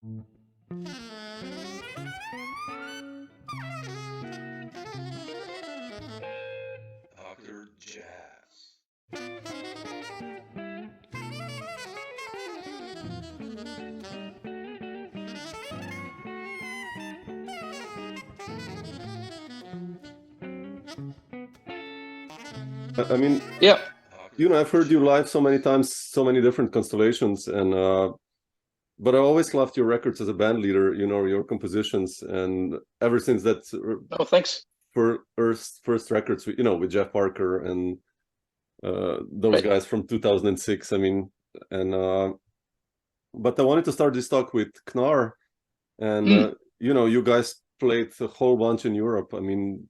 Haker Jazz. I mean, Yeah. I've heard you live so many times, so many different constellations, and but I always loved your records as a band leader, your compositions, and ever since that Oh, thanks. first records, with Jeff Parker and those Right. guys from 2006. I mean, and but I wanted to start this talk with Knarr, and you guys played a whole bunch in Europe. I mean,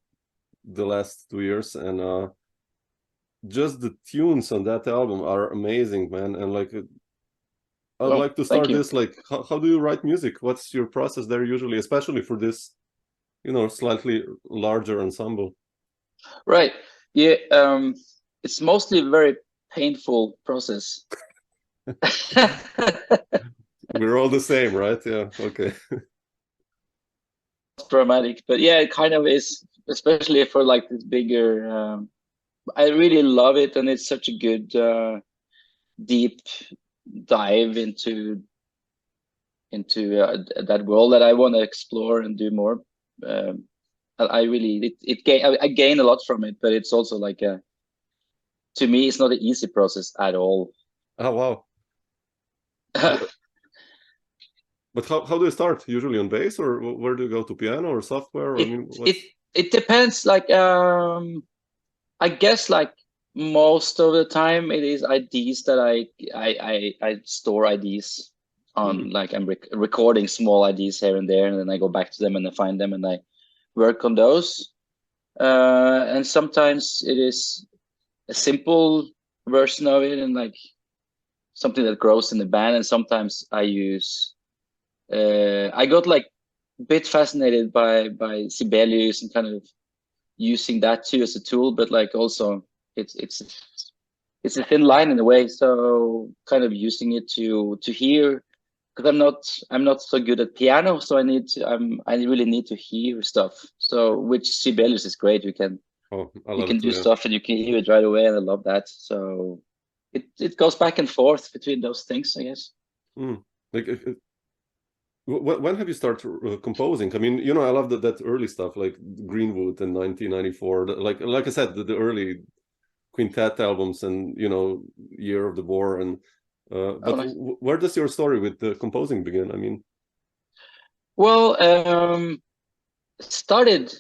the last 2 years, and just the tunes on that album are amazing, man. And like, I'd like to start this, like, how do you write music? What's your process there usually, especially for this, slightly larger ensemble? Right. Yeah. It's mostly a very painful process. We're all the same, right? Yeah. Okay. It's dramatic, but yeah, it kind of is, especially for like this bigger. I really love it, and it's such a good deep dive into that world that I want to explore and do more. I really I gain a lot from it, but it's also like to me it's not an easy process at all. Oh wow. But how do you start? Usually on bass, or where do you go to, piano or software? Or, it depends. Like I guess like most of the time it is IDs that I store IDs on. Like I'm recording small IDs here and there, and then I go back to them and I find them and I work on those. And sometimes it is a simple version of it and like something that grows in the band. And sometimes I use I got like a bit fascinated by Sibelius and kind of using that too as a tool, but like also it's a thin line in a way. So kind of using it to hear, because I'm not so good at piano, so I really need to hear stuff. So which Sibelius is great. You can do stuff and you can hear it right away, and I love that. So it goes back and forth between those things, I guess. Like, when have you started composing? I mean, I love that early stuff, like Greenwood in 1994. Like I said, the early quintet albums, and Year of the Boar. And but nice. Where does your story with the composing begin? I mean, well, started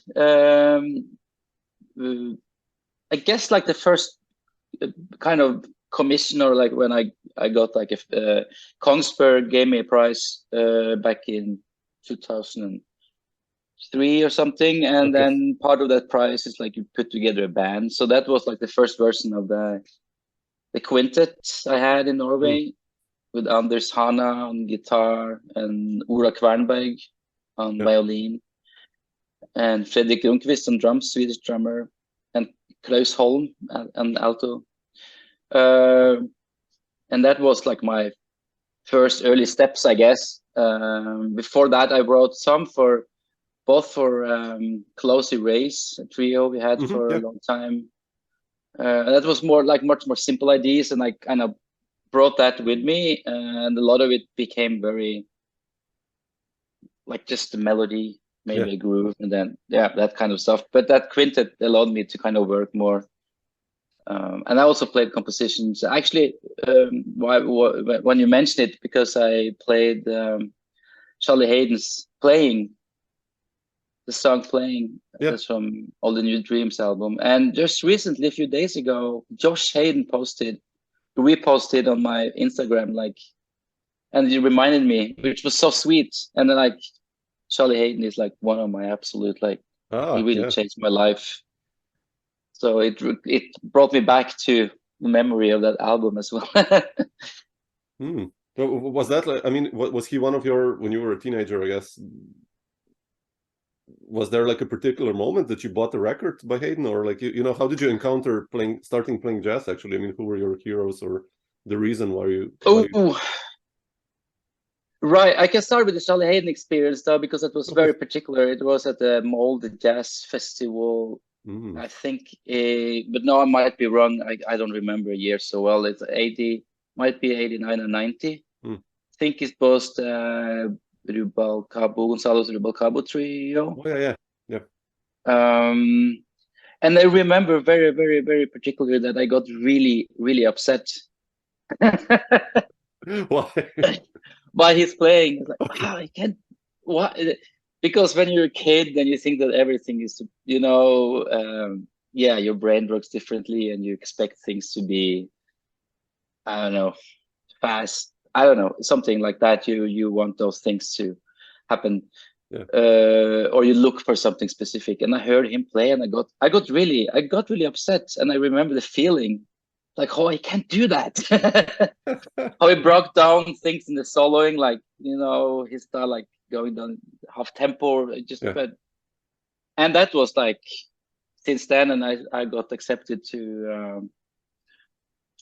I guess like the first kind of commissioner, like when I got like a Kongsberg gave me a prize back in 2003 or something, and then part of that prize is like you put together a band. So that was like the first version of the quintet I had in Norway, with Anders Hana on guitar and Ola Kvernberg on violin, and Fredrik Grunqvist on drums, Swedish drummer, and Klaus Holm and alto. And that was like my first early steps, I guess. Before that, I wrote some for Close Erase, a trio we had for a long time. That was more like much more simple ideas, and I kind of brought that with me, and a lot of it became very like just the melody, maybe a groove, and then that kind of stuff. But that quintet allowed me to kind of work more. And I also played compositions. Actually, when you mentioned it, because I played Charlie Hayden's Playing, the song Playing, that's from All the New Dreams album. And just recently, a few days ago, Josh Hayden reposted on my Instagram, like, and it reminded me, which was so sweet. And then like, Charlie Hayden is like one of my absolute, like, he really changed my life. So it brought me back to the memory of that album as well. Was that like, I mean, was he one of your, when you were a teenager, I guess, was there like a particular moment that you bought the record by Hayden, or like, how did you encounter starting playing jazz actually? I mean, who were your heroes, or the reason why you Right, I can start with the Charlie Hayden experience though, because it was very particular. It was at the Molde Jazz Festival, I think, but no, I might be wrong. I don't remember a year so well. It's 80, might be 89 or 90. I think it was the Gonzalo's Rubalcaba trio. Oh, yeah. And I remember very, very, very particularly that I got really, really upset. Why? By his playing. It's like, wow, I can't. What? Because when you're a kid, then you think that everything is, your brain works differently, and you expect things to be, I don't know, fast. I don't know, something like that. You want those things to happen, or you look for something specific. And I heard him play, and I got really upset. And I remember the feeling. Like, oh, I can't do that. How he broke down things in the soloing, like, his style, like going down half tempo, and that was like, since then, and I got accepted to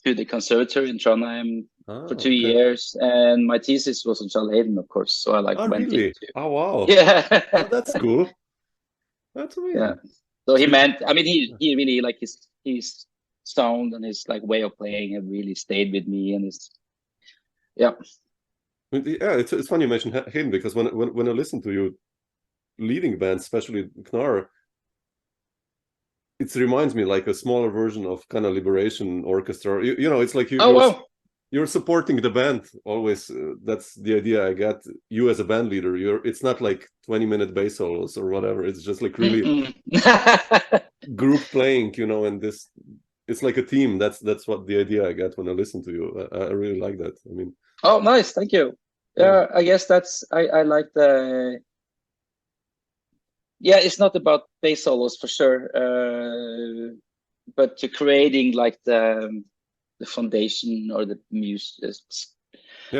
the conservatory in Trondheim for 2 years, and my thesis was on Charlie Hayden, of course. So I went really? into. Oh wow! Yeah, that's cool. That's amazing. Yeah. So he meant. I mean, he really like his sound and his like way of playing have really stayed with me, and it's funny you mentioned Hayden, because when I listen to you leading bands, especially Knarr, it reminds me like a smaller version of kind of Liberation Orchestra. It's like you're supporting the band always. That's the idea I get. You as a band leader, it's not like 20-minute bass solos or whatever. It's just like really group playing, and this. It's like a team. That's what the idea I get when I listen to you. I really like that. I mean. Oh, nice. Thank you. Yeah, I guess that's I like the. Yeah, it's not about bass solos for sure, but to creating like the foundation or the music,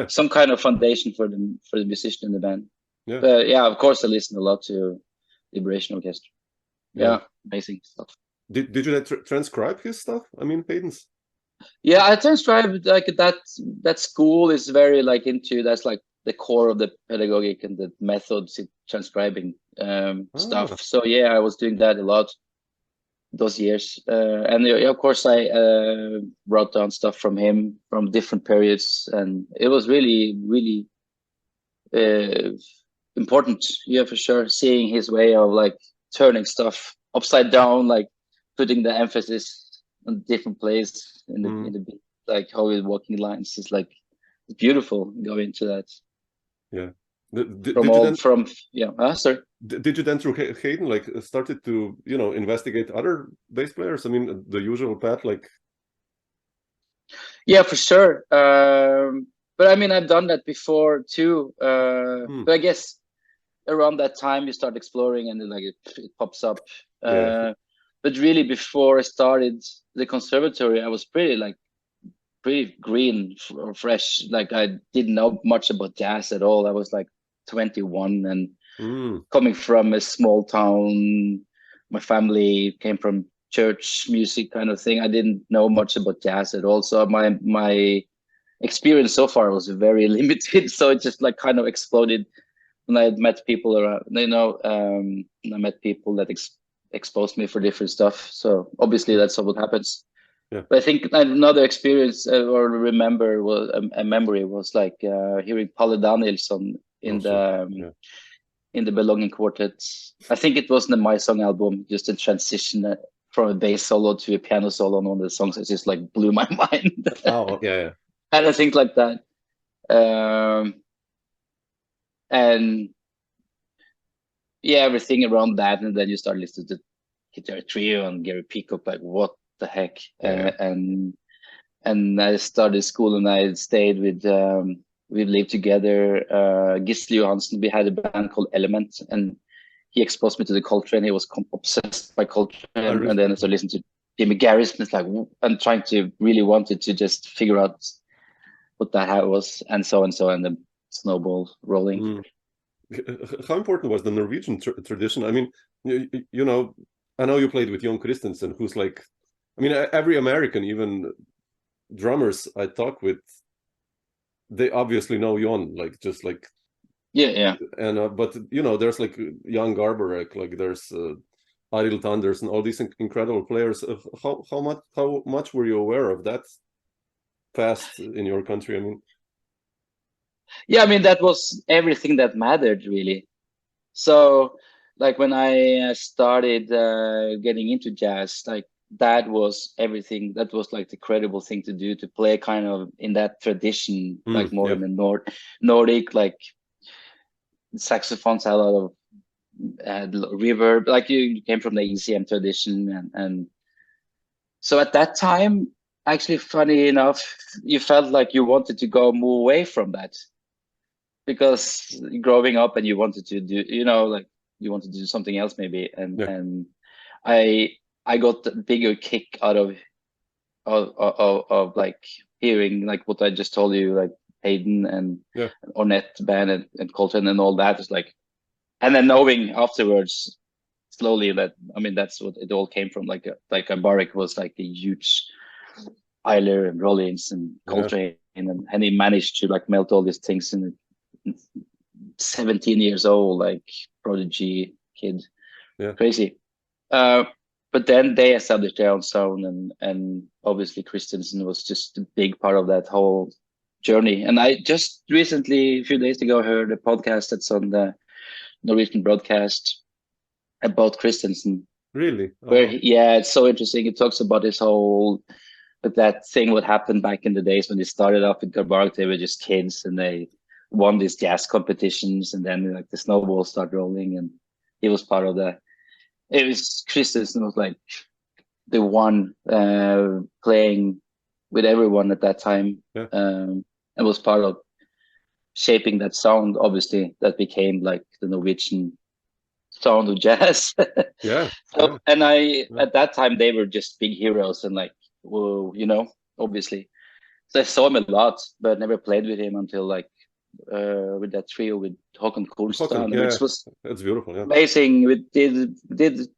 some kind of foundation for the musician in the band. Yeah. But yeah, of course I listen a lot to Liberation Orchestra. Yeah, amazing stuff. Did you transcribe his stuff? I mean, Hayden's. Yeah, I transcribed like that school is very like into, that's like the core of the pedagogic and the methods in transcribing stuff. So yeah, I was doing that a lot those years, and of course I wrote down stuff from him from different periods, and it was really, really important. Yeah, for sure, seeing his way of like turning stuff upside down, like putting the emphasis on different place in the beat, like how he's walking lines is like beautiful. Go into that. Yeah. Sorry. Did you then through Hayden like started to investigate other bass players? I mean, the usual path, like. Yeah, for sure. But I mean, I've done that before too. But I guess around that time you start exploring, and then like it pops up. But really, before I started the conservatory, I was pretty green or fresh. Like I didn't know much about jazz at all. I was like 21 and coming from a small town. My family came from church music kind of thing. I didn't know much about jazz at all. So my experience so far was very limited. So it just like kind of exploded when I had met people around, I met people that exposed me for different stuff. So obviously that's what happens. Yeah. But I think another experience or remember was a memory was like hearing Paal Nilssen-Love in the Belonging Quartet. I think it was the My Song album, just a transition from a bass solo to a piano solo on one of the songs. It just like blew my mind. Oh, yeah. And I think like that. And yeah, everything around that, and then you start listening to Guitar Trio and Gary Peacock, like what the heck? And I started school, and I stayed with we lived together. Gisle Johansen, we had a band called Element, and he exposed me to the Coltrane. He was obsessed by Coltrane, and then I started listening to Jimmy Garrison. It's like I'm wanted to just figure out what that was, and so, and the snowball rolling. How important was the Norwegian tradition? I mean, I know you played with Jon Christensen, who's like, I mean, every American, even drummers I talk with, they obviously know Jon, like just like yeah. And but you know, there's like Jan Garbarek, like there's Arild Thunders and all these incredible players. How much were you aware of that past in your country? I mean, Yeah, I mean, that was everything that mattered, really. So, like when I started getting into jazz, like that was everything. That was like the credible thing to do, to play kind of in that tradition, like more in the Nordic, like saxophones had a lot of reverb. Like you came from the ECM tradition, and so at that time, actually, funny enough, you felt like you wanted to move away from that, because growing up and you wanted to do, like you wanted to do something else maybe. And I got a bigger kick out of like hearing like what I just told you, like Hayden and Ornette band and Coltrane and all that. Is like, and then knowing afterwards slowly that, I mean, that's what it all came from. Like Barak was like a huge Eiler and Rollins and Coltrane, and he managed to like melt all these things in 17 years old, like prodigy kid, crazy. But then they established their own sound, and obviously Christensen was just a big part of that whole journey. And I just recently, a few days ago, heard a podcast that's on the Norwegian broadcast about Christensen. Really? Where it's so interesting. It talks about his whole, but that thing what happened back in the days when they started off with Kvernberg. They were just kids and they won these jazz competitions, and then like the snowball started rolling, and he was part of that. It was Christensen was like the one playing with everyone at that time, and was part of shaping that sound. Obviously, that became like the Norwegian sound of jazz. And at that time they were just big heroes, and like, well, obviously. So I saw him a lot, but never played with him until like with that trio with Håkon Kolstad, which was that's beautiful, amazing. We did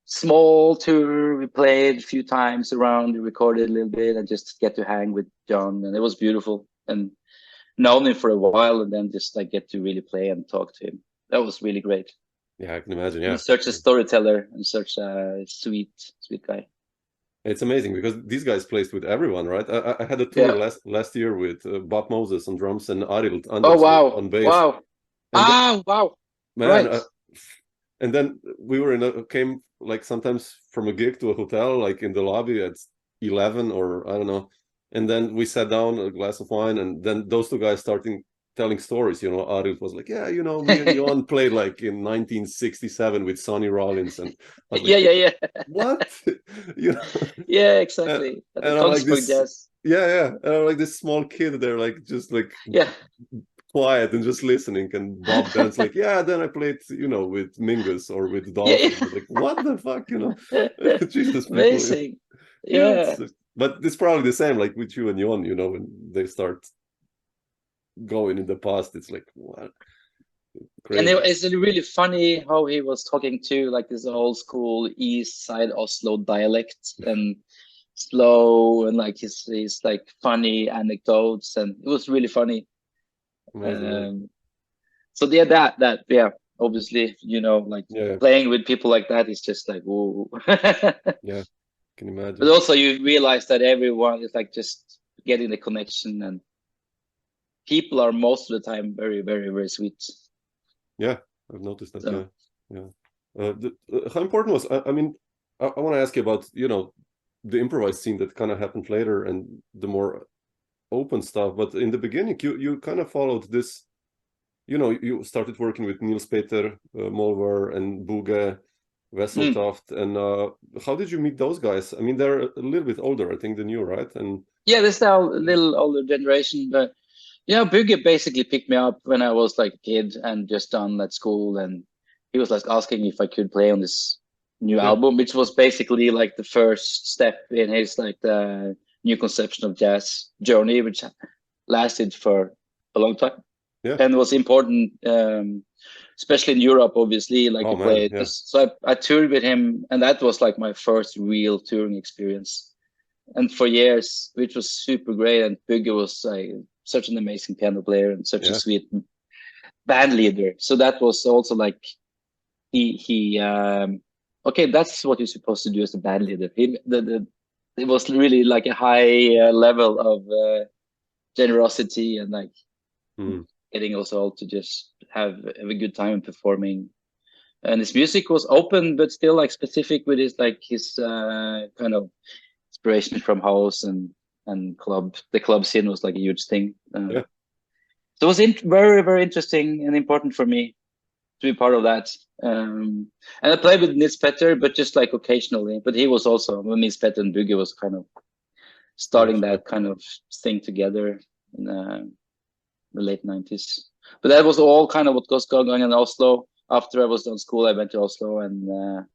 small tour. We played a few times around. We recorded a little bit and just get to hang with Jon, and it was beautiful. And known him for a while, and then just like get to really play and talk to him. That was really great. Yeah, I can imagine. He's such a storyteller and such a sweet guy. It's amazing because these guys played with everyone, right? I had a tour last year with Bob Moses on drums and Arild Anders on bass. Wow! Wow! Man, right. And then we were came like sometimes from a gig to a hotel, like in the lobby at 11 or I don't know, and then we sat down, a glass of wine, and then those two guys starting telling stories. Arild was like, me and Jon played like in 1967 with Sonny Rollins, and I was like, what? Yeah, exactly. And I'm like this, and I'm like this small kid there, like just like quiet and just listening, and Bob Ben's like, then I played with Mingus or with Dolphin. Like, what the fuck, Jesus, amazing. But it's probably the same like with you and Jon, when they start going in the past, it's like, what? Crazy. And it's really funny how he was talking to like this old school East Side Oslo dialect, and slow, and like his like funny anecdotes, and it was really funny. So that obviously, like playing with people like that is just like, whoa. Can imagine. But also you realize that everyone is like just getting the connection, and people are most of the time very, very, very sweet. Yeah, I've noticed that. So. How important was, I mean, I want to ask you about, the improvised scene that kind of happened later and the more open stuff. But in the beginning, you kind of followed this, you started working with Nils Petter Molvaer and Bugge, Vesseltoft. And how did you meet those guys? I mean, they're a little bit older, I think, than you, right? And this now a little older generation, but Bugge basically picked me up when I was like a kid and just done at school, and he was like asking if I could play on this new album, which was basically like the first step in his like the new conception of jazz journey, which lasted for a long time and was important, especially in Europe, obviously. Like played, so I toured with him, and that was like my first real touring experience, and for years, which was super great. And Bugge was like such an amazing piano player and such a Yeah. sweet band leader. So that was also like he okay, that's what you're supposed to do as a band leader. It was really like a high level of generosity and like getting us all to just have a good time performing. And his music was open, but still like specific with his kind of inspiration from house and club. The club scene was like a huge thing. Yeah. So it was very, very interesting and important for me to be part of that. And I played with Nils Petter, but just like occasionally. But he was also, when Nils Petter and Bugge was kind of starting that kind of thing together in the late 90s. But that was all kind of what was going on in Oslo. After I was done school, I went to Oslo, and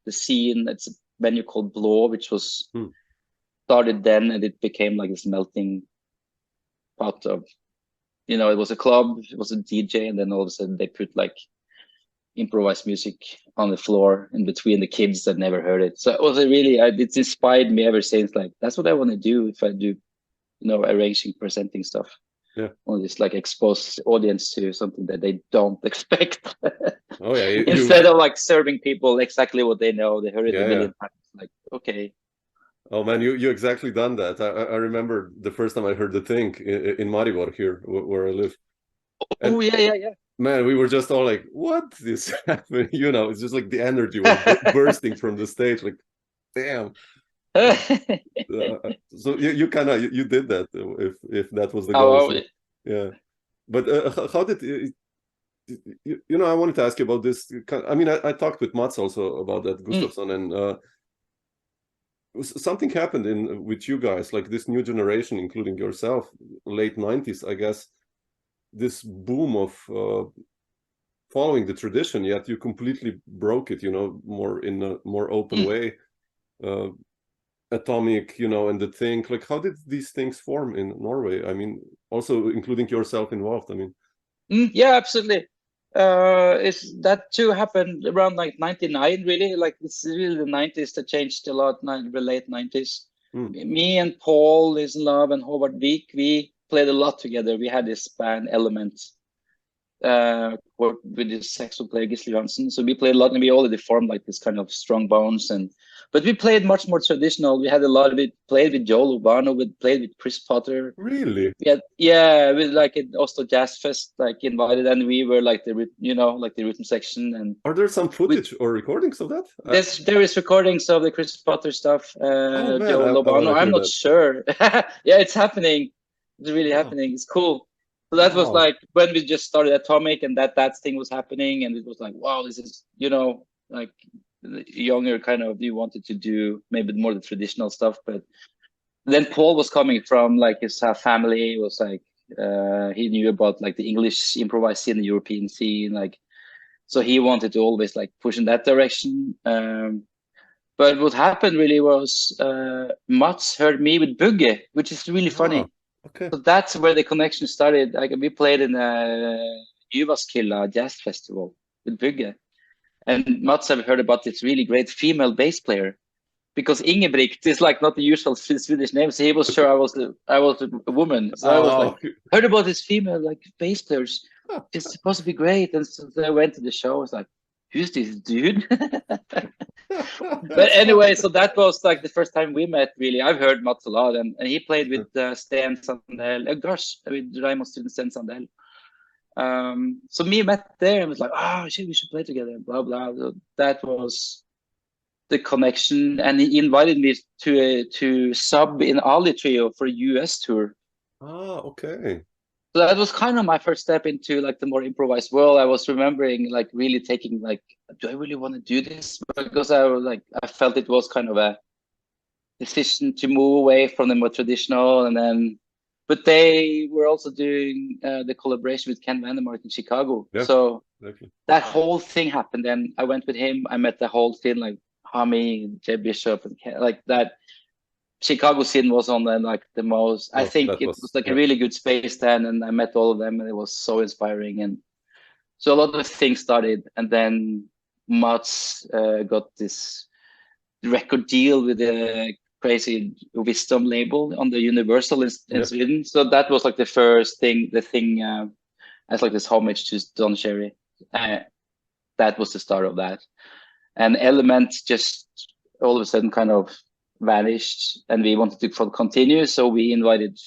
the scene, it's a venue called Boar, which was started then, and it became like this melting pot of, it was a club, it was a DJ, and then all of a sudden they put like improvised music on the floor in between the kids that never heard it. So it was it's inspired me ever since. Like, that's what I want to do if I do, arranging, presenting stuff. Yeah. Or just like expose audience to something that they don't expect. Oh yeah. Instead of like serving people exactly what they know, they heard it a million times. Like, okay. Oh man, you exactly done that. I remember the first time I heard the thing in Maribor here, where I live. And, yeah. Man, we were just all like, "What is happening?" It's just like the energy was bursting from the stage. Like, damn. So you kind of you did that, if that was the goal. So, yeah, but how did I wanted to ask you about this. I mean, I talked with Mats also about that, Gustafsson, and something happened with you guys, like this new generation, including yourself, late 90s, I guess. This boom of following the tradition, yet you completely broke it, more in a more open way. Atomic, and the thing, like, how did these things form in Norway? I mean, also including yourself involved. I mean, yeah, absolutely. It's that too happened around like 99, really. Like, it's really the 90s that changed a lot, the late 90s. Me and Paal Nilssen-Love and Håvard Vik, we played a lot together. We had this band Element with this saxophone player Gisle Johansen. So we played a lot, and we already formed like this kind of strong bones. But we played much more traditional. We had a lot of it. Played with Joe Lubano. We played with Chris Potter. Really? With like an Oslo Jazz Fest, like invited, and we were like the rhythm section. And are there some footage or recordings of that? There is recordings of the Chris Potter stuff. Oh man, Joe Lubano. I'm not sure. Yeah, it's happening. It's really happening. It's cool. So that was like when we just started Atomic, and that thing was happening, and it was like, wow, this is like younger kind of, you wanted to do maybe more the traditional stuff. But then Paal was coming from like his family was like he knew about like the English improvised scene, the European scene, like, so he wanted to always like push in that direction. But what happened really was Mats heard me with Bugge, which is really funny. Okay. So that's where the connection started. Like, we played in a Jyväskylä jazz festival with Bugge, and Mats have heard about this really great female bass player, because Ingebrigt is like not the usual Swedish name, so he was sure I was a woman. So I was like, heard about this female like bass players. It's supposed to be great, and so I went to the show. I was like, who's this dude? But anyway, so that was like the first time we met, really. I've heard Mats a lot, and he played with Sten Sandell, with Raymond student Sten Sandell. So me met there and was like, shit, we should play together, and blah blah. So that was the connection, and he invited me to sub in Ali Trio for a US tour. Okay. So that was kind of my first step into like the more improvised world. I was remembering like really taking like, do I really want to do this? Because I felt it was kind of a decision to move away from the more traditional, but they were also doing the collaboration with Ken Vandermark in Chicago. Yeah, so exactly. That whole thing happened, and I went with him. I met the whole thing, like Hami, Jay Bishop, and Ken, like that. Chicago scene was on like the most. I think it was like a really good space then, and I met all of them, and it was so inspiring. And so a lot of things started, and then Mats got this record deal with crazy wisdom label on the Universal in Sweden. So that was like the first thing, as like this homage to Don Cherry. That was the start of that. And Element just all of a sudden kind of vanished, and we wanted to continue. So we invited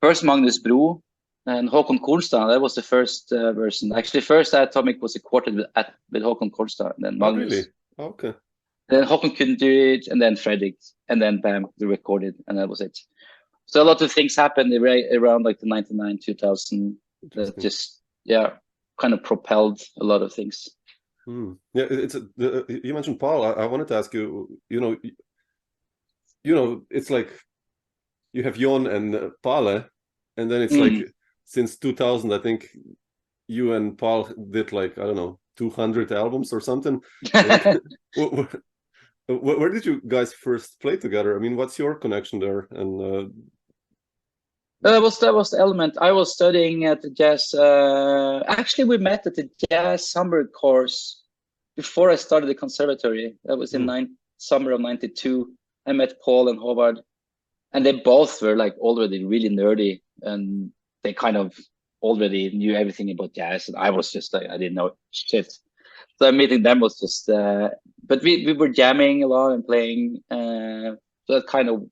first Magnus Bro and Håkon Kolstad. That was the first version. Actually, first Atomic was a quartet with Håkon Kolstad, and then Magnus. Oh, really? Okay. Then Håkon couldn't do it, and then Fredrik, and then bam, we recorded, and that was it. So a lot of things happened around like the 99, 2000 that just, kind of propelled a lot of things. Yeah, you mentioned Paal. I wanted to ask you, it's like you have Jon and Paal, and then it's like since 2000, I think you and Paal did like, I don't know, 200 albums or something. Where did you guys first play together? I mean, what's your connection there? And that was the Element. I was studying at the jazz. Actually, we met at the jazz summer course before I started the conservatory. That was in summer of '92. I met Paal and Håvard, and they both were like already really nerdy, and they kind of already knew everything about jazz, and I was just like, I didn't know shit. So meeting them was just, but we were jamming a lot and playing. So that kind of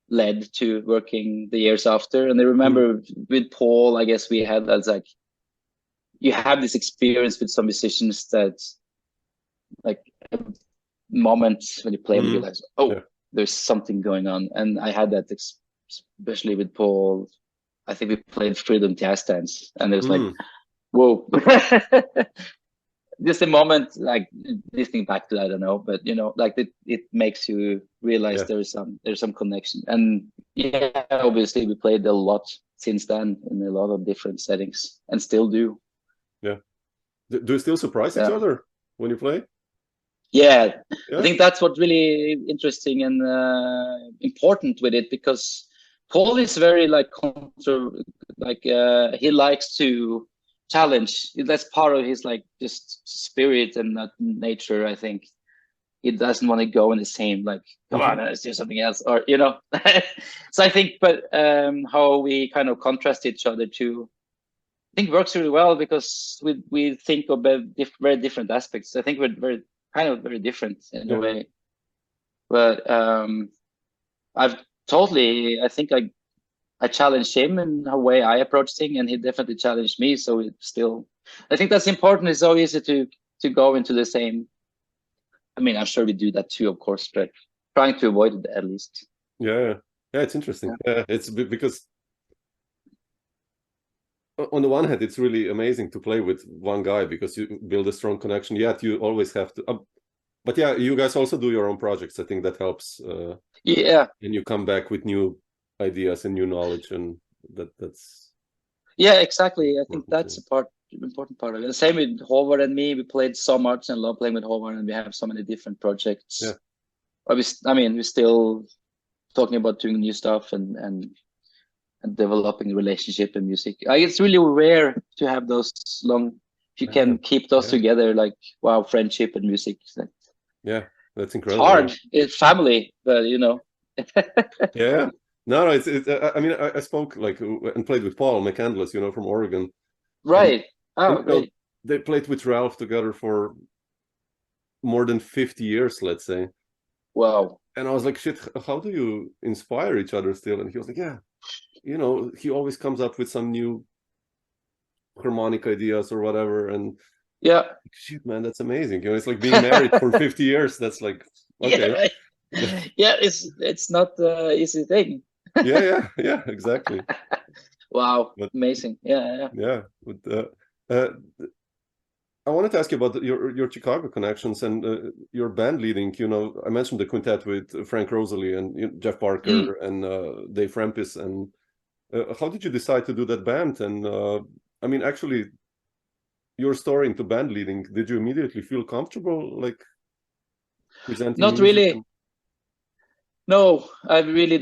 led to working the years after. And I remember with Paal, I guess we had that, like, you have this experience with some musicians that, like, a moment when you play, you realize, there's something going on. And I had that, especially with Paal. I think we played Freedom Jazz Dance, and it was like, whoa. Just a moment, like listening back to that, I don't know, but like it makes you realize there's some connection. And obviously we played a lot since then in a lot of different settings, and still do. Do you still surprise each other when you play? I think that's what really interesting and important with it, because Paal is very like he likes to challenge. That's part of his like just spirit and nature. I think he doesn't want to go in the same, like, come on, let's do something else, or so I think, but how we kind of contrast each other too, I think works really well, because we think of very different aspects. I think we're very different in a way, but I think I challenged him in the way I approach things, and he definitely challenged me. So it's still, I think that's important. It's so easy to go into the same. I mean, I'm sure we do that too, of course, but trying to avoid it at least. Yeah, it's interesting. It's because on the one hand, it's really amazing to play with one guy, because you build a strong connection. Yet you always have to. But you guys also do your own projects. I think that helps. And you come back with new ideas and new knowledge, and that's exactly. I think that's important part of it. The same with Håvard and me. We played so much and love playing with Håvard, and we have so many different projects. We're still talking about doing new stuff and developing a relationship in music. It's really rare to have those long. If you can keep those together, like, wow, friendship and music. That's incredible. It's hard. It's family, but No, it's I mean, I spoke like and played with Paal McCandless, from Oregon. Right. And, they played with Ralph together for more than 50 years, let's say. Wow. And I was like, shit, how do you inspire each other still? And he was like, he always comes up with some new harmonic ideas or whatever. And shit, man, that's amazing. It's like being married for 50 years. That's like, okay. It's not the easy thing. yeah, exactly. Wow, amazing. But, I wanted to ask you about your Chicago connections and your band leading. I mentioned the quintet with Frank Rosaly and Jeff Parker and Dave Rempis. And how did you decide to do that band? And I mean, actually, your story into band leading, did you immediately feel comfortable, like, presenting? Not really. No, I really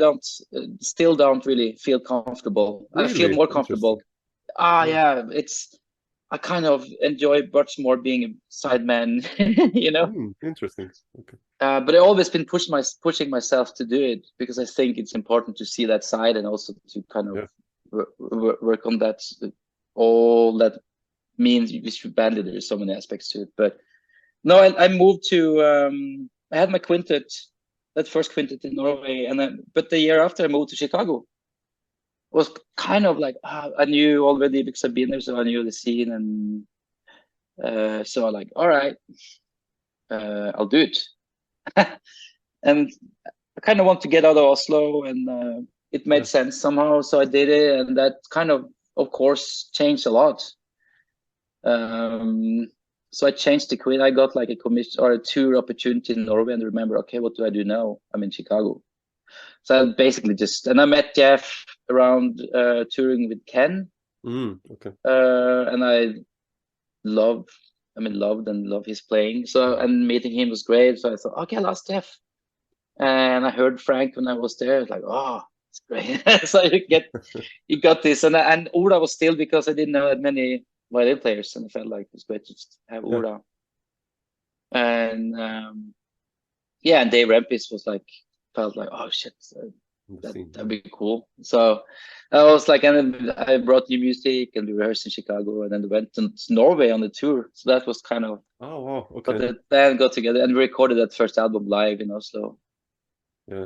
still don't really feel comfortable. Really? I feel more comfortable. I kind of enjoy much more being a sideman, Interesting. Okay. but I've always been pushing myself to do it because I think it's important to see that side and also to kind of work on that. All that means with bandleader, there's so many aspects to it. But no, I moved to. I had my quintet, that first quintet in Norway, and then but the year after I moved to Chicago. Was kind of like I knew already because I've been there, so I knew the scene, and so I like, all right, I'll do it. And I kind of want to get out of Oslo, and it made sense somehow, so I did it, and that kind of course, changed a lot. So I changed the queen. I got like a commission or a tour opportunity in Norway, and remember, okay, what do I do now? I'm in Chicago. So I basically and I met Jeff around touring with Ken. Okay. And I loved his playing. So, and meeting him was great. So I thought, okay, I'll ask Jeff. And I heard Frank when I was there. I was like, oh, it's great. So you got this. And Ola was still, because I didn't know that many violin players, and I felt like it was great to just have Ola. And and Dave Rempis was like, felt like, oh shit, that'd be cool. So I was like, and then I brought new music and we rehearsed in Chicago, and then we went to Norway on the tour. So that was kind of okay. But the band got together and we recorded that first album live in Oslo. Yeah,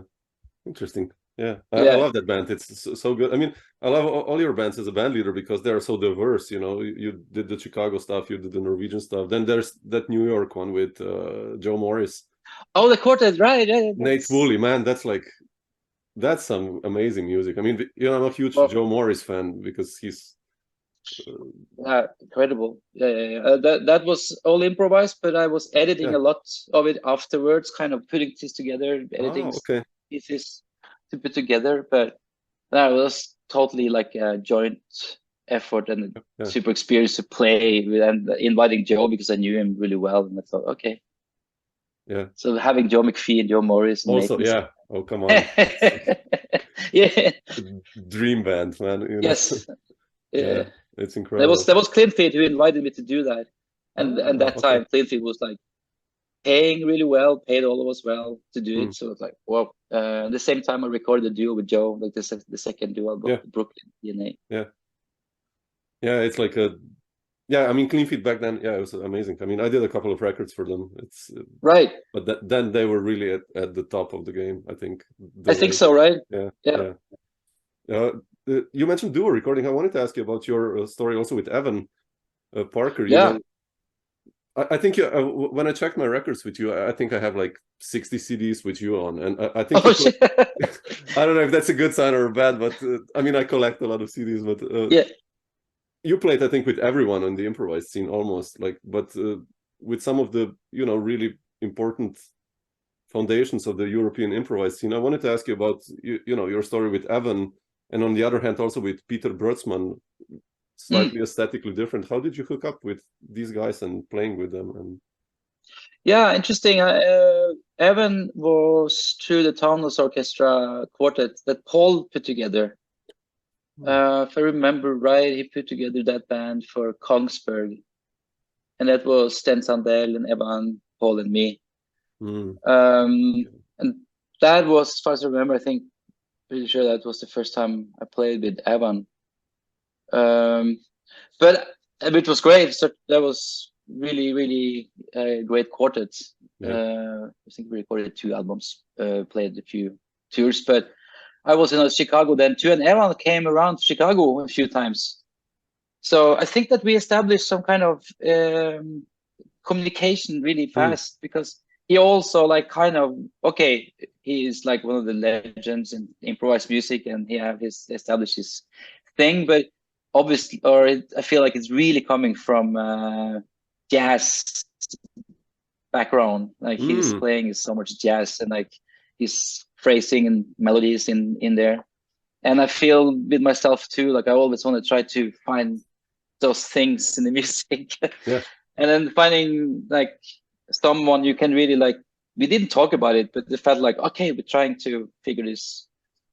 interesting. I love that band. It's so good. I mean, I love all your bands as a band leader because they are so diverse. You know, you did the Chicago stuff, you did the Norwegian stuff. Then there's that New York one with Joe Morris. Oh, the quartet, right? Yeah, Nate Wooley, man, that's some amazing music. I mean, you know, I'm a huge Joe Morris fan because he's incredible. That was all improvised, but I was editing a lot of it afterwards, kind of putting this together, editing pieces to put together. But that was totally like a joint effort and super experience to play with, and inviting Joe because I knew him really well, and I thought, okay. Yeah. So having Joe McPhee and Joe Morris. And also, oh, come on. Dream band, man. You know? Yes. Yeah. It's incredible. That was Cleanfeed who invited me to do that. And that time, Cleanfeed was like paying really well, paid all of us well to do it. So it's like, wow. At the same time, I recorded a duo with Joe, like the second duo album, Brooklyn DNA. Yeah, it's like I mean, Cleanfeed back then, it was amazing. I mean, I did a couple of records for them. It's right, but then they were really at the top of the game, I think. I think so, right? Yeah. You mentioned duo recording. I wanted to ask you about your story also with Evan Parker. You know, I think when I checked my records with you, I think I have like 60 CDs with you on, and I think I don't know if that's a good sign or bad, but I mean, I collect a lot of CDs, but you played, I think, with everyone on the improvised scene almost, like, but with some of the, you know, really important foundations of the European improvised scene. I wanted to ask you about, you know, your story with Evan, and on the other hand, also with Peter Brutzmann, slightly aesthetically different. How did you hook up with these guys and playing with them? And interesting. Evan was through the Taunus Orchestra quartet that Paul put together. If I remember right, he put together that band for Kongsberg, and that was Sten Sandell and Evan, Paul, and me. And that was, as far as I remember, I think, pretty sure that was the first time I played with Evan. But it was great. So that was really, really great quartet. I think we recorded 2 albums, played a few tours, but I was in Chicago then too, and Evan came around to Chicago a few times. So I think that we established some kind of communication really fast, because he also like kind of, he is like one of the legends in improvised music, and he established his thing, but obviously, I feel like it's really coming from jazz background. Like his playing is so much jazz, and like his phrasing and melodies in there. And I feel with myself too, like I always want to try to find those things in the music. And then finding like someone you can really like, we didn't talk about it, but it felt like, okay, we're trying to figure this,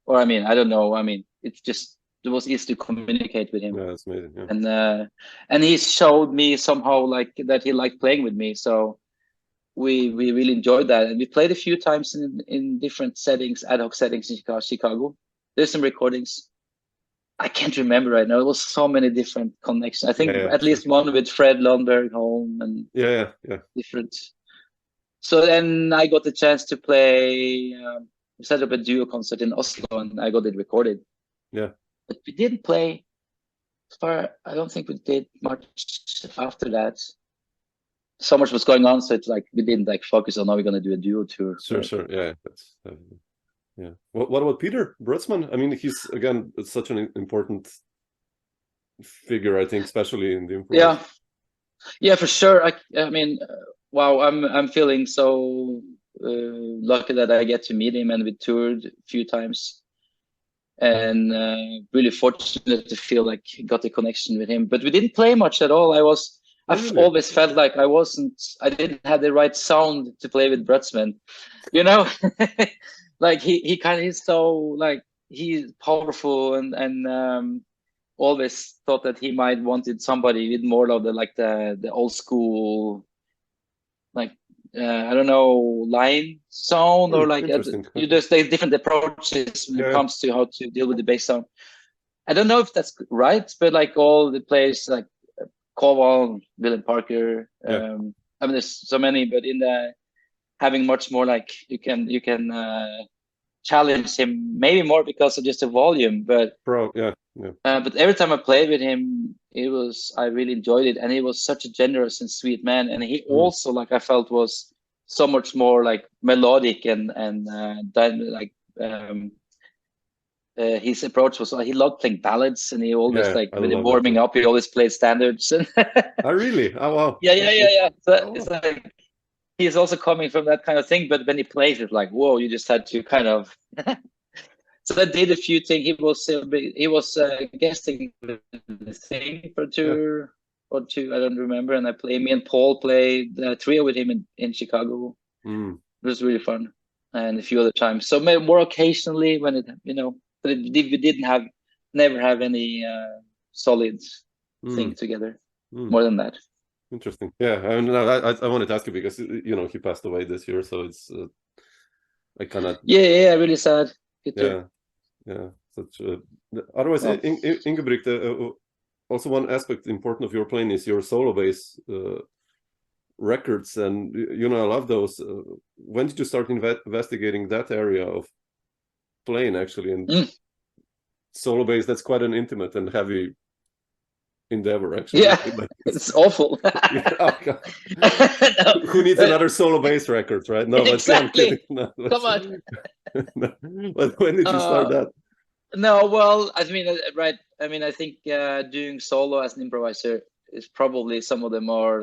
or I mean, I don't know. I mean, it was easy to communicate with him. Yeah, that's amazing. And he showed me somehow like that he liked playing with me. So we really enjoyed that, and we played a few times in different settings, ad hoc settings in Chicago. There's some recordings. I can't remember right now. It was so many different connections. I think at least one with Fred Lundberg home and different. So then I got the chance to play. We set up a duo concert in Oslo, and I got it recorded. Yeah, but we didn't play. I don't think we did much after that. So much was going on, so it's like we didn't like focus on, are we going to do a duo tour? Sure. Yeah, that's yeah. What about Peter Brutzmann? I mean, he's again such an important figure, I think, especially in the improv. Yeah, for sure. I mean, wow, I'm feeling so lucky that I get to meet him, and we toured a few times, and really fortunate to feel like got a connection with him. But we didn't play much at all. I've always felt like I didn't have the right sound to play with Brutzmann, you know. Like he's so like he's powerful, and always thought that he might wanted somebody with more of the old school, like I don't know, line sound, or like you just take different approaches when it comes to how to deal with the bass sound. I don't know if that's right, but like all the players like Kowal, Willem Parker. I mean, there's so many, but in the having much more like you can challenge him maybe more because of just the volume. But but every time I played with him, I really enjoyed it, and he was such a generous and sweet man. And he also, like I felt, was so much more like melodic and his approach was he loved playing ballads, and he always when he warming up, he always played standards. Oh, really? Oh, wow. Yeah. So it's like he's also coming from that kind of thing, but when he plays it, like, whoa, you just had to kind of. So I did a few things. He was guesting the thing for tour or two, I don't remember. And me and Paul played the trio with him in Chicago. It was really fun, and a few other times. So maybe more occasionally when it, but we never have any solid thing together. More than that. Interesting. Yeah, I mean, I wanted to ask you because he passed away this year, so it's I cannot. Yeah, really sad. Yeah. Such. Otherwise, Ingebrigt, also one aspect important of your playing is your solo bass records, and I love those. When did you start investigating that area of playing actually? And solo bass, that's quite an intimate and heavy endeavor, actually. Yeah, it's awful. Oh, God. No, who needs another solo bass record, right? No, exactly. No, come on. No. But when did you start that? No, well, I mean, right. I mean, I think doing solo as an improviser is probably some of the more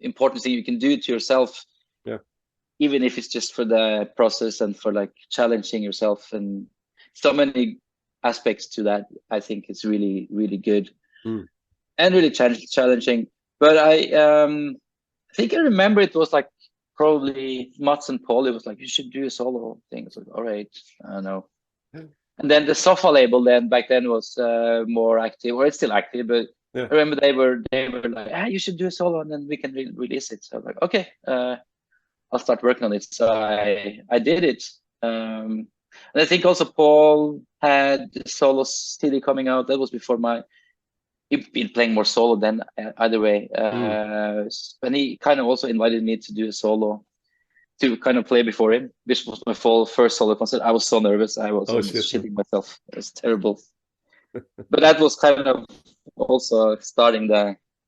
important thing you can do to yourself. Yeah. Even if it's just for the process and for like challenging yourself, and so many aspects to that, I think it's really, really good and really challenging. But I think I remember it was like probably Mats and Paul. It was like, you should do a solo thing. It's like, all right, I don't know. And then the Sofa label back then was more active, or it's still active, but I remember they were like, you should do a solo and then we can release it. So I was like, okay, I'll start working on it. So I did it. And I think also Paul had the solo CD coming out. That was before he'd been playing more solo then, either way. And he kind of also invited me to do a solo, to kind of play before him, which was my first solo concert. I was so nervous. I was shitting myself. It was terrible. But that was kind of also starting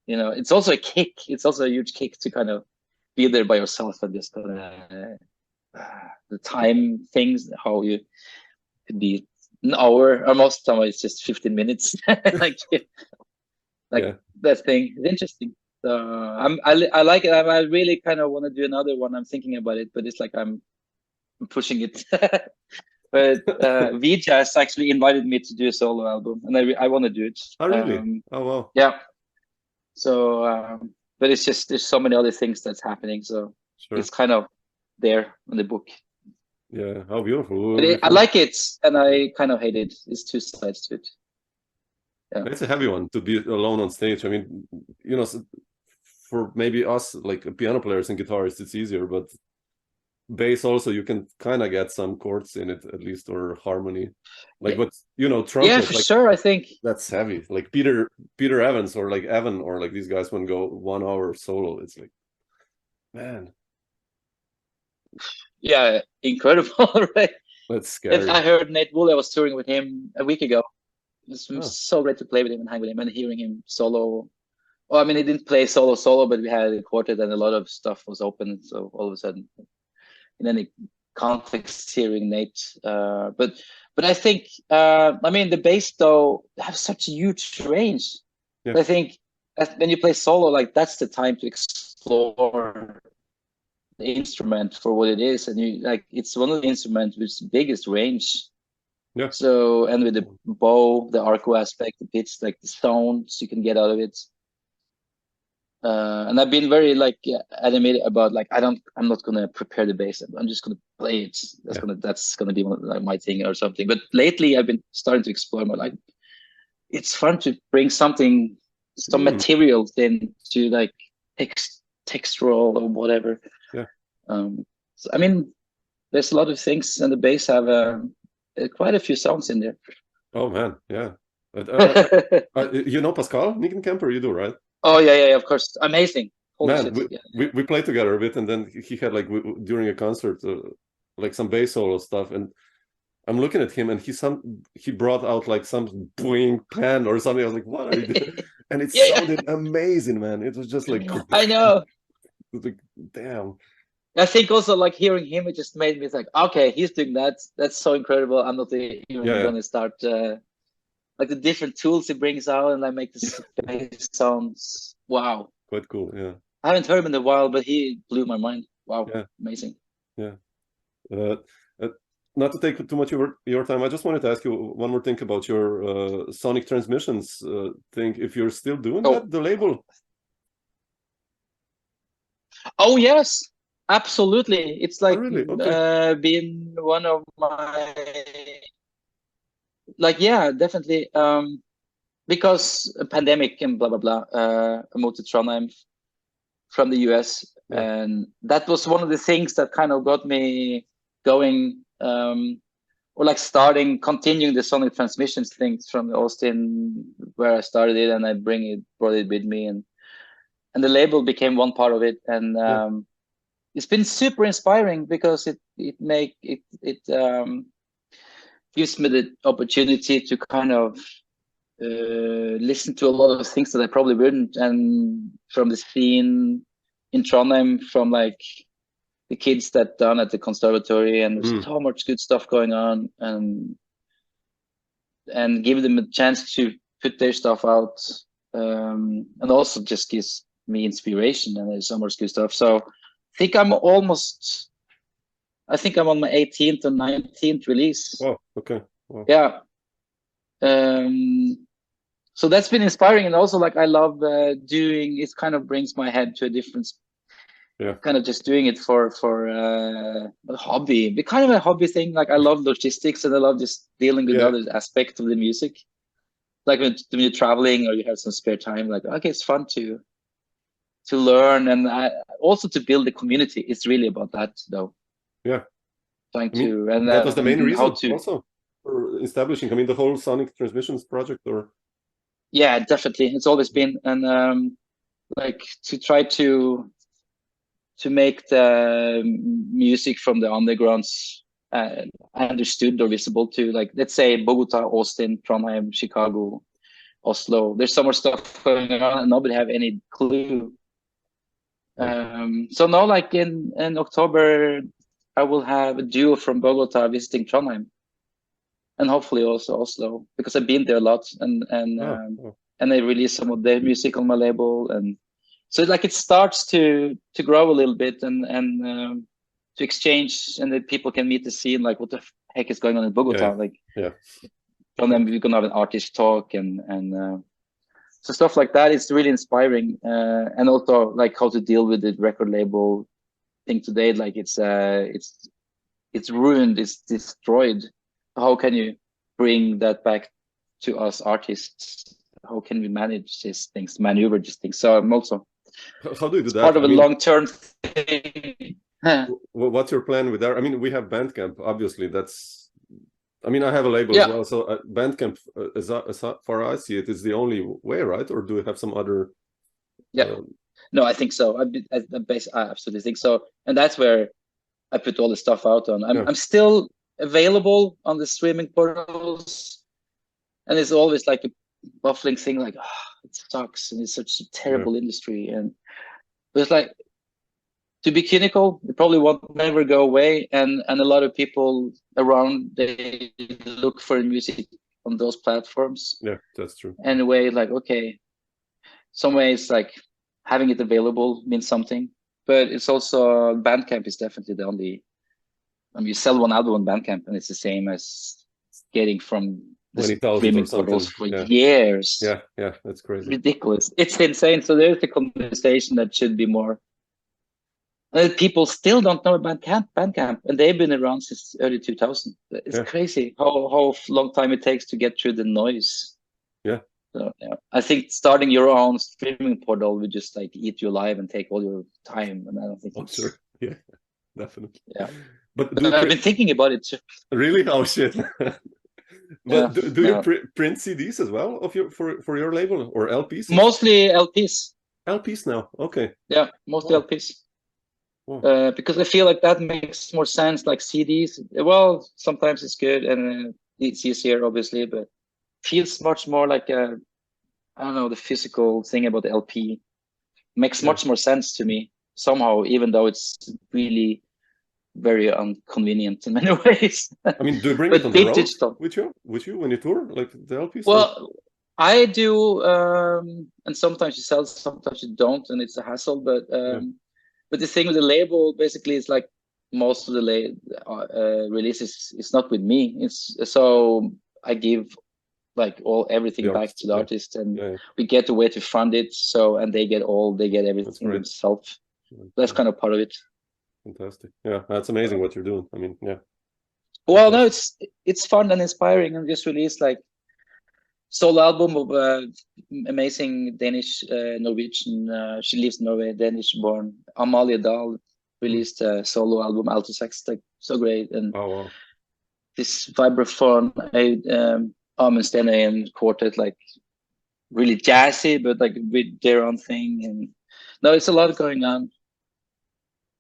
it's also a kick. It's also a huge kick to kind of be there by yourself and just kind of the time things, how you could be an hour, or most of the time it's just 15 minutes. like that thing is interesting. So I like it. I really kind of want to do another one. I'm thinking about it, but it's like I'm pushing it. But VJazz actually invited me to do a solo album, and I want to do it. Oh, really? Oh, wow. Yeah. So, but it's just there's so many other things that's happening. So it's kind of there in the book. Yeah, how beautiful. But I like it, and I kind of hate it. It's two sides to it. Yeah. It's a heavy one to be alone on stage. I mean, for maybe us like piano players and guitarists, it's easier, but bass also you can kind of get some chords in it at least, or harmony. Like, but you know, trumpet, yeah, for like, sure. I think that's heavy. Like Peter Evans or like Evan or like these guys when go 1 hour solo, it's like, man, yeah, incredible, right? that's scary. I heard Nate Wooley. I was touring with him a week ago. It was Oh. so great to play with him and hang with him and hearing him solo. Well, I mean, he didn't play solo, but we had a quartet and a lot of stuff was open. So all of a sudden, in any context, hearing Nate. But I think, I mean, the bass though have such a huge range. Yeah. I think when you play solo, like that's the time to explore the instrument for what it is, and you like it's one of the instruments with the biggest range. Yeah. So, and with the bow, the arco aspect, the pitch, like the sounds you can get out of it. And I've been very like animated about like I'm not gonna prepare the bass. I'm just gonna play it. That's gonna be like my thing or something. But lately I've been starting to explore more like it's fun to bring some material then to like textural or whatever. Yeah. So, I mean, there's a lot of things, and the bass have quite a few sounds in there. Oh man, yeah. You know Pascal Nickenkemper, you do, right? Oh yeah, of course, amazing. Holy man, shit. we played together a bit, and then he had like during a concert like some bass solo stuff, and I'm looking at him, and he brought out like some boing pan or something. I was like, what are you doing? And it sounded amazing, man. It was just like I know. It was like, damn. I think also like hearing him, it just made me like, okay, he's doing that. That's so incredible. I'm not even gonna start like the different tools he brings out and like make the bass sounds. Wow. Quite cool, yeah. I haven't heard him in a while, but he blew my mind. Wow, yeah. Amazing. Yeah. Not to take too much of your time, I just wanted to ask you one more thing about your sonic transmissions thing. If you're still doing that, the label. Oh yes, absolutely. It's like been one of my definitely. Because a pandemic and blah blah blah. I moved to Trondheim from the US, and that was one of the things that kind of got me going, or like continuing the sonic transmissions things from Austin, where I started it, and I brought it with me, and the label became one part of it, and it's been super inspiring because it gives me the opportunity to kind of listen to a lot of things that I probably wouldn't, and from the scene in Trondheim, from like the kids that done at the conservatory, and there's so much good stuff going on, and give them a chance to put their stuff out, and also just gives me inspiration, and there's so much good stuff. So I think I'm on my 18th or 19th release. Oh, okay. Wow. Yeah. So that's been inspiring, and also like I love doing it. Kind of brings my head to a different, kind of just doing it for a hobby, but kind of a hobby thing. Like I love logistics, and I love just dealing with other aspects of the music. Like when you're traveling or you have some spare time, like okay, it's fun to learn, and also to build a community. It's really about that, though. Yeah, and that was the main reason also for establishing. I mean, the whole sonic transmissions project, or. Yeah, definitely. It's always been, and like to try to make the music from the undergrounds understood or visible to, like, let's say Bogota, Austin, Trondheim, Chicago, Oslo. There's so much stuff going on and nobody have any clue. So now, like in October, I will have a duo from Bogota visiting Trondheim. And hopefully also Oslo, because I've been there a lot, and I release some of their music on my label, and so like it starts to grow a little bit, and to exchange, and then people can meet the scene, like what the heck is going on in Bogota, from them we're gonna have an artist talk, and so stuff like that. It's really inspiring, and also like how to deal with the record label thing today. Like it's ruined, it's destroyed. How can you bring that back to us artists? How can we manage these things, maneuver these things? So I'm also How do you do that? Part of a long-term thing. What's your plan with that? I mean, we have Bandcamp, obviously. That's, I mean, I have a label as well. So Bandcamp, as far as I see it, is the only way, right? Or do you have some other? No, I think so. I absolutely think so, and that's where I put all the stuff out on. I'm still available on the streaming portals, and it's always like a baffling thing, like, it sucks, and it's such a terrible industry, but it's like, to be cynical, it probably won't never go away, and a lot of people around, they look for music on those platforms. Yeah, that's true. And in a way, like, okay, some ways like having it available means something, but it's also, Bandcamp is definitely the only, I mean, you sell one album on Bandcamp and it's the same as getting from the streaming portals for years. Yeah, that's crazy. Ridiculous. It's insane. So there's the conversation that should be more. People still don't know about Bandcamp, and they've been around since early 2000. It's crazy how long time it takes to get through the noise. Yeah. So, I think starting your own streaming portal would just like eat you alive and take all your time, and I don't think. Oh, sure. Yeah, definitely. Yeah. But I've been thinking about it too. Really? Oh shit. But do you print CDs as well of your for your label, or LPs? Mostly LPs. LPs now. Okay. Yeah, mostly LPs. Because I feel like that makes more sense. Like CDs, well, sometimes it's good and it's easier, obviously, but feels much more like a, I don't know, the physical thing about the LP makes much more sense to me somehow, even though it's really very inconvenient in many ways. I mean, do you bring it on the road with you when you tour, like the LPs? Well, I do, and sometimes you sell, sometimes you don't, and it's a hassle. But the thing with the label basically is like most of the releases is not with me. It's so I give like everything back to the artist, and we get a way to fund it. So, and they get everything themselves. That's kind of part of it. Fantastic. Yeah, that's amazing what you're doing. I mean, Well, no, it's fun and inspiring, and just released like solo album of amazing Danish Norwegian. She lives in Norway, Danish born Amalie Dahl released a solo album, alto sax, like so great, and this vibraphone, Amund Stene quartet, like really jazzy, but like with their own thing, and no, it's a lot going on.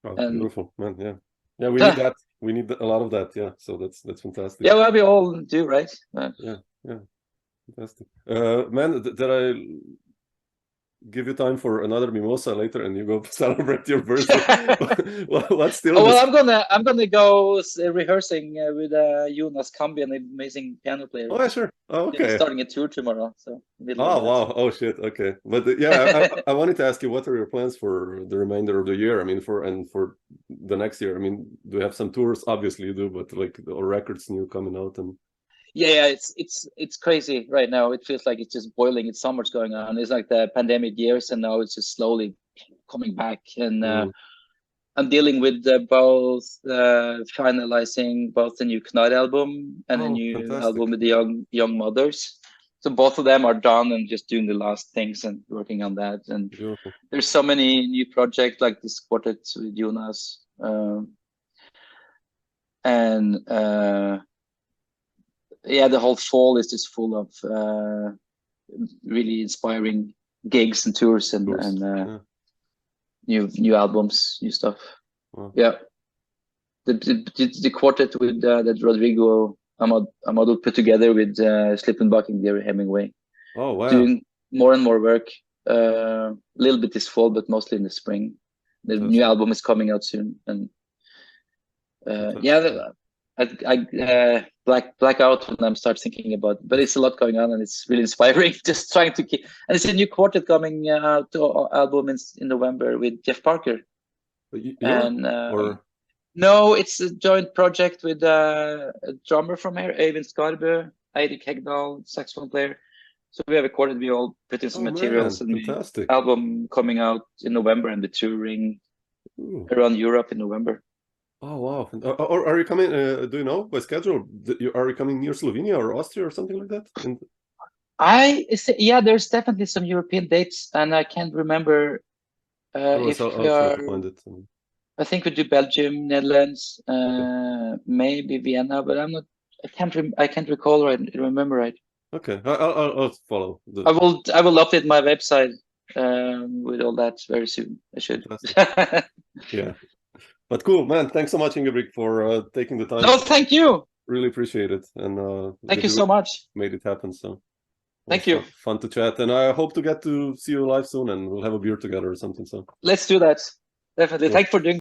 Oh, beautiful, man. Yeah, we need that. We need a lot of that. Yeah, so that's fantastic. Yeah, well, we all do, right? Yeah. Fantastic. Man, did I give you time for another mimosa later and you go celebrate your birthday? What's still? I'm gonna go rehearsing with Jonas Kambi, an amazing piano player. Oh, yeah, sure. Oh, okay. Starting a tour tomorrow. So. Oh, wow. Oh, shit. Okay. But I wanted to ask you, what are your plans for the remainder of the year? I mean, for the next year. I mean, do you have some tours? Obviously you do, but like, or records new coming out and. Yeah, it's crazy right now. It feels like it's just boiling. It's so much going on. It's like the pandemic years, and now it's just slowly coming back. And I'm dealing with both finalizing both the new Knarr album and a new album with the young mothers. So both of them are done and just doing the last things and working on that. And there's so many new projects like this quartet with Jonas, the whole fall is just full of really inspiring gigs and tours and new albums, new stuff. Wow. Yeah, the quartet with that Rodrigo Amado put together with Slippenbach and Gary Hemingway. Oh wow! Doing more and more work. A little bit this fall, but mostly in the spring. The new album is coming out soon, and I black out when I start thinking about it. But it's a lot going on, and it's really inspiring. Just trying to keep, and it's a new quartet coming out to album in November with Jeff Parker. No, it's a joint project with a drummer from here, Eivind Skarbø, Eirik Hegdal, saxophone player. So we have a quartet. We all put in some materials, and the album coming out in November, and the touring around Europe in November. Oh wow! Or are you coming? Do you know by schedule? Are you coming near Slovenia or Austria or something like that? There's definitely some European dates, and I can't remember If I'll we try are, to find it. I think we do Belgium, Netherlands, maybe Vienna, but I'm not. I can't recall remember right. Okay, I'll follow. I will update my website with all that very soon. I should. Yeah, but cool, man. Thanks so much, Ingebrigt, for taking the time. No, thank you. Really appreciate it, and thank you so much. Made it happen. So thank you. Fun to chat, and I hope to get to see you live soon, and we'll have a beer together or something. So let's do that. Definitely. Cool. Thanks for doing.